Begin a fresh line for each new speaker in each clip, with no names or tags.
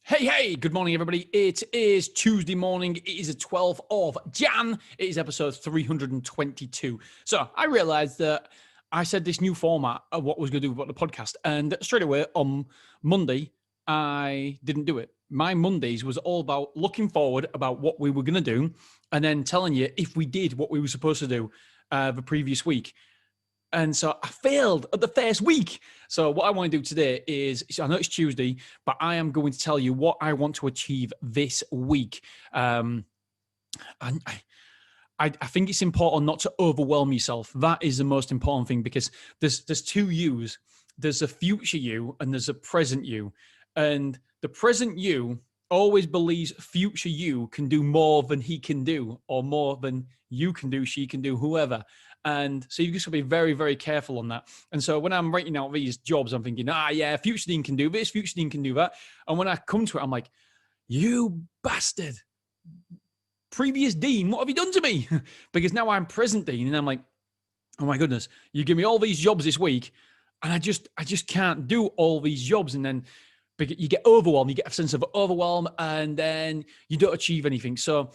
Hey, good morning, everybody. It is Tuesday morning. It is the 12th of Jan. It is episode 322. So I realized that I said this new format of what I was going to do about the podcast, and straight away on Monday, I didn't do it. My Mondays was all about looking forward about what we were going to do, and then telling you if we did what we were supposed to do the previous week. And so I failed at the first week. So what I want to do today is, I know it's Tuesday, but I am going to tell you what I want to achieve this week. And I think it's important not to overwhelm yourself. That is the most important thing, because there's two yous. There's a future you and there's a present you. And the present you always believes future you can do more than he can do, or more than you can do, she can do, whoever. And so you've just got to be very, very careful on that. And so when I'm writing out these jobs, I'm thinking, yeah, future Dean can do this, future Dean can do that. And when I come to it, I'm like, you bastard. Previous Dean, what have you done to me? Because now I'm present Dean, and I'm like, oh my goodness, you give me all these jobs this week, and I just can't do all these jobs. And then you get overwhelmed, you get a sense of overwhelm, and then you don't achieve anything. So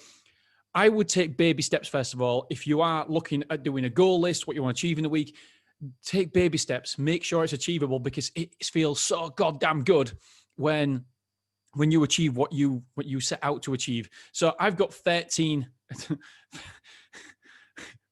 I would take baby steps, first of all. If you are looking at doing a goal list, what you want to achieve in a week, take baby steps. Make sure it's achievable, because it feels so goddamn good when you achieve what you set out to achieve. So I've got 13.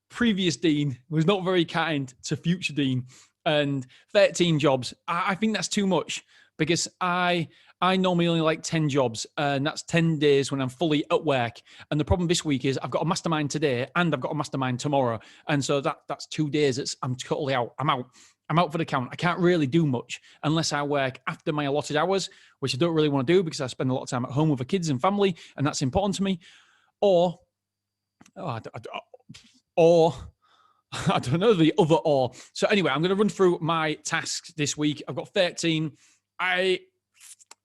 Previous Dean was not very kind to future Dean, and 13 jobs. I think that's too much, because I normally only like 10 jobs, and that's 10 days when I'm fully at work. And the problem this week is I've got a mastermind today and I've got a mastermind tomorrow. And so that's 2 days. I'm totally out. I'm out for the count. I can't really do much unless I work after my allotted hours, which I don't really want to do, because I spend a lot of time at home with the kids and family, and that's important to me. Or I don't know the other or. So anyway, I'm going to run through my tasks this week. I've got 13. I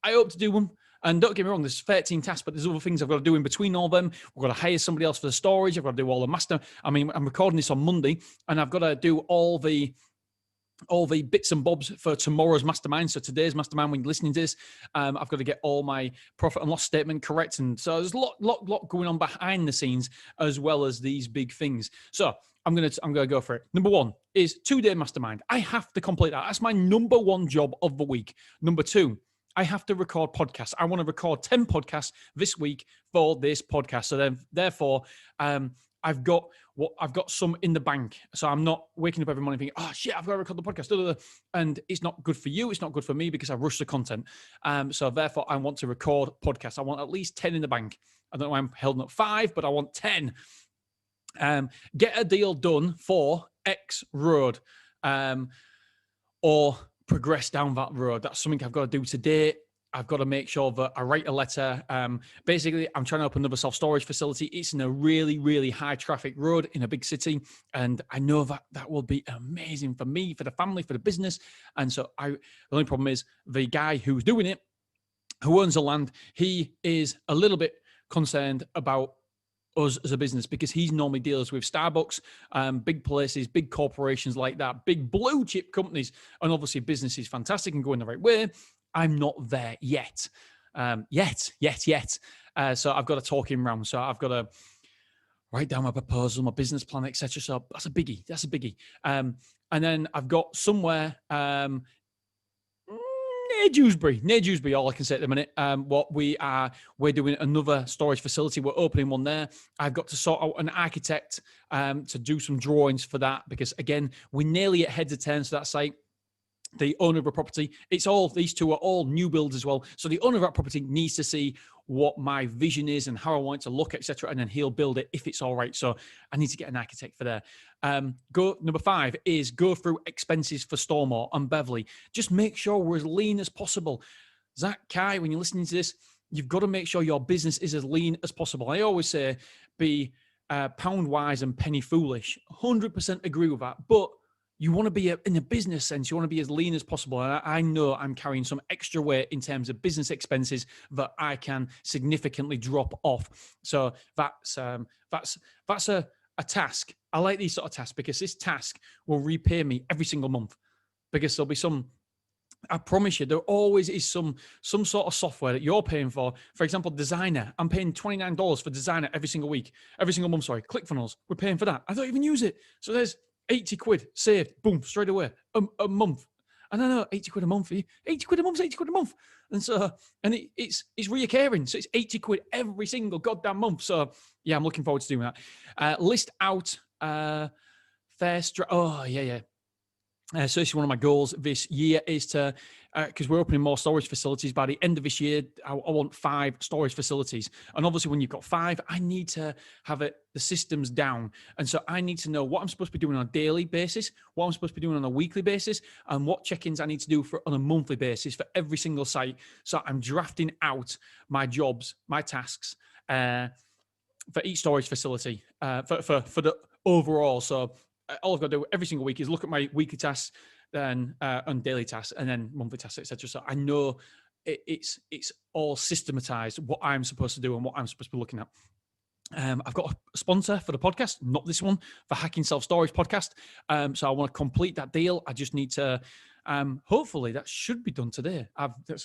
hope to do them. And don't get me wrong, there's 13 tasks, but there's other things I've got to do in between all of them. We've got to hire somebody else for the storage. I've got to do all the master. I mean, I'm recording this on Monday, and I've got to do all the bits and bobs for tomorrow's mastermind. So today's mastermind, when you're listening to this, I've got to get all my profit and loss statement correct. And so there's a lot going on behind the scenes, as well as these big things. So I'm gonna go for it. Number one is 2-day mastermind. I have to complete that. That's my number one job of the week. Number two, I have to record podcasts. I want to record 10 podcasts this week for this podcast. So then, therefore, I've got some in the bank. So I'm not waking up every morning thinking, oh shit, I've got to record the podcast. And it's not good for you. It's not good for me, because I rush the content. So therefore, I want to record podcasts. I want at least 10 in the bank. I don't know why I'm holding up 5, but I want 10. Get a deal done for X road, or progress down that road. That's something I've got to do today. I've got to make sure that I write a letter. Basically, I'm trying to open another self-storage facility. It's in a really, really high traffic road in a big city. And I know that will be amazing for me, for the family, for the business. And so the only problem is the guy who's doing it, who owns the land, he is a little bit concerned about us as a business, because he normally deals with Starbucks, big places, big corporations like that, big blue chip companies. And obviously business is fantastic and going the right way. I'm not there yet. Yet. So I've got to talk him round. So I've got to write down my proposal, my business plan, etc. So that's a biggie. And then I've got somewhere near Dewsbury, all I can say at the minute. We're doing another storage facility. We're opening one there. I've got to sort out an architect to do some drawings for that, because again, we're nearly at heads of terms for that site. The owner of a property, these two are all new builds as well. So the owner of that property needs to see what my vision is and how I want it to look, etc. And then he'll build it if it's all right. So I need to get an architect for there. Number 5 is go through expenses for Stormore and Beverly. Just make sure we're as lean as possible. Zach, Kai, when you're listening to this, you've got to make sure your business is as lean as possible. I always say be pound wise and penny foolish. 100% agree with that. But you want to be, in a business sense, you want to be as lean as possible. And I know I'm carrying some extra weight in terms of business expenses that I can significantly drop off. So that's a task. I like these sort of tasks, because this task will repay me every single month, because there'll be some I promise you, there always is some sort of software that you're paying for. For example, Designer. I'm paying $29 for Designer every single month. Sorry, ClickFunnels. We're paying for that. I don't even use it. So there's 80 quid saved. Boom, straight away. A month. And I know 80 quid a month for you. 80 quid a month, 80 quid a month. And so, and it's reoccurring. So it's 80 quid every single goddamn month. So yeah, I'm looking forward to doing that. List out oh yeah. So this is one of my goals this year is to, because we're opening more storage facilities. By the end of this year, I want 5 storage facilities. And obviously when you've got 5, I need to have the systems down. And so I need to know what I'm supposed to be doing on a daily basis, what I'm supposed to be doing on a weekly basis, and what check-ins I need to do on a monthly basis for every single site. So I'm drafting out my jobs, my tasks for each storage facility for the overall. So all I've got to do every single week is look at my weekly tasks, then and daily tasks, and then monthly tasks, etc. So I know it's all systematized what I'm supposed to do and what I'm supposed to be looking at. I've got a sponsor for the podcast, not this one, for Hacking Self Storage podcast. So I want to complete that deal. I just need to. Hopefully that should be done today.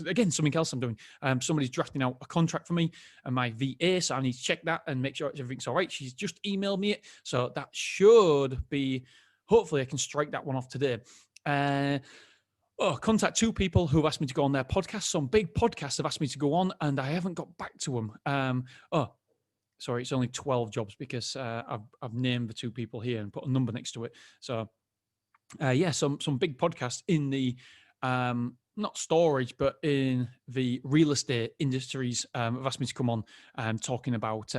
Again, something else I'm doing. Somebody's drafting out a contract for me and my VA, so I need to check that and make sure everything's all right. She's just emailed me it, so that should be. Hopefully, I can strike that one off today. Contact 2 people who've asked me to go on their podcast. Some big podcasts have asked me to go on, and I haven't got back to them. Sorry, it's only 12 jobs because I've named the 2 people here and put a number next to it. So. Some big podcasts in the not storage, but in the real estate industries have asked me to come on talking about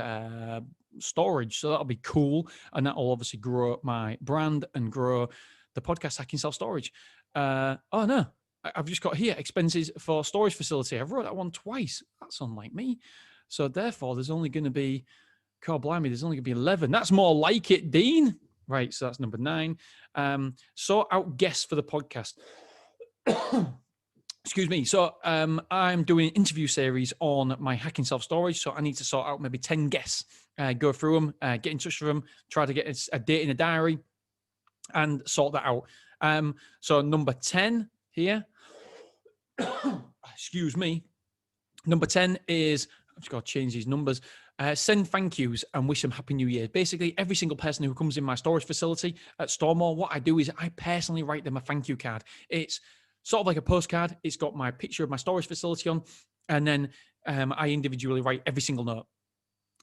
storage. So that'll be cool, and that'll obviously grow my brand and grow the podcast Hacking Self Storage. No, I've just got here expenses for storage facility. I've wrote that one twice. That's unlike me. So therefore, there's only going to be, God blimey, there's only going to be 11. That's more like it, Dean. Right, so that's number 9. Sort out guests for the podcast. Excuse me. So I'm doing an interview series on my Hacking Self Storage. So I need to sort out maybe 10 guests, go through them, get in touch with them, try to get a date in a diary and sort that out. So number 10 here. Excuse me. Number 10 is, I've just got to change these numbers. Send thank yous and wish them Happy New Year. Basically, every single person who comes in my storage facility at Stormore, what I do is I personally write them a thank you card. It's sort of like a postcard. It's got my picture of my storage facility on, and then I individually write every single note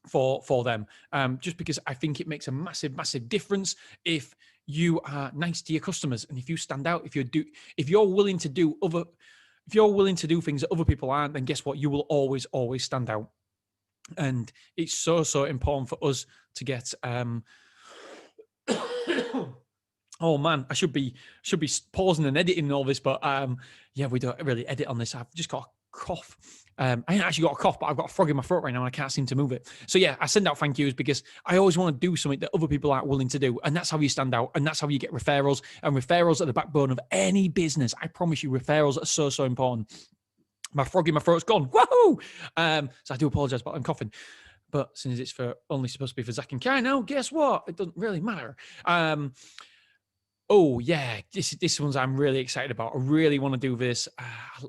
for them, just because I think it makes a massive, massive difference if you are nice to your customers and if you stand out. If you're willing to do things that other people aren't, then guess what? You will always stand out. And it's so important for us to get oh man, I should be pausing and editing all this, but we don't really edit on this. I've just got a cough. I ain't actually got a cough, but I've got a frog in my throat right now and I can't seem to move it. So yeah, I send out thank yous because I always want to do something that other people aren't willing to do. And that's how you stand out. And that's how you get referrals. And referrals are the backbone of any business. I promise you, referrals are so important. My frog in my throat's gone. Woohoo! So I do apologize, but I'm coughing. But since it's only supposed to be for Zach and Kai now, guess what? It doesn't really matter. This one's I'm really excited about. I really want to do this.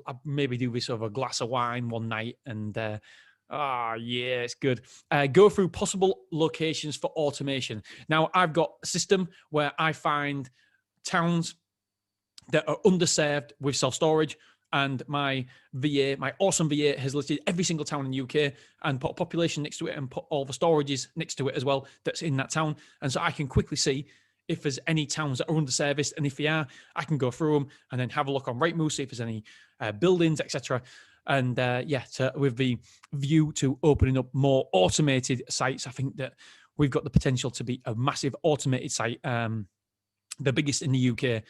I'll maybe do this over a glass of wine one night. And it's good. Go through possible locations for automation. Now, I've got a system where I find towns that are underserved with self-storage. And my VA, my awesome VA, has listed every single town in the UK and put a population next to it and put all the storages next to it as well that's in that town. And so I can quickly see if there's any towns that are underserviced. And if they are, I can go through them and then have a look on Rightmove, see if there's any buildings, etc. And with the view to opening up more automated sites, I think that we've got the potential to be a massive automated site, the biggest in the UK.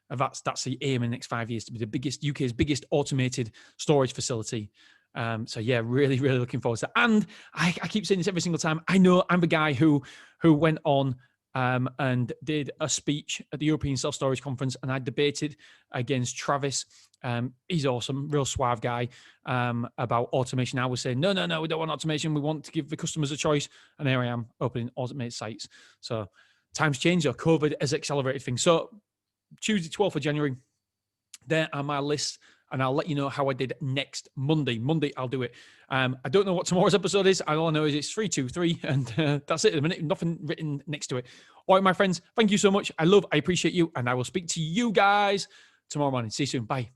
That's the aim in the next 5 years, to be the UK's biggest automated storage facility. Really, really looking forward to that. And I keep saying this every single time. I know I'm the guy who went on and did a speech at the European Self-Storage Conference, and I debated against Travis. He's awesome, real suave guy, about automation. I was saying, no, we don't want automation. We want to give the customers a choice. And here I am opening automated sites. So times change, or COVID has accelerated things. So Tuesday, 12th of January, there are my lists and I'll let you know how I did next Monday. Monday, I'll do it. I don't know what tomorrow's episode is. All I know is it's 323, and that's it at the minute. Nothing written next to it. All right, my friends, thank you so much. I appreciate you, and I will speak to you guys tomorrow morning. See you soon. Bye.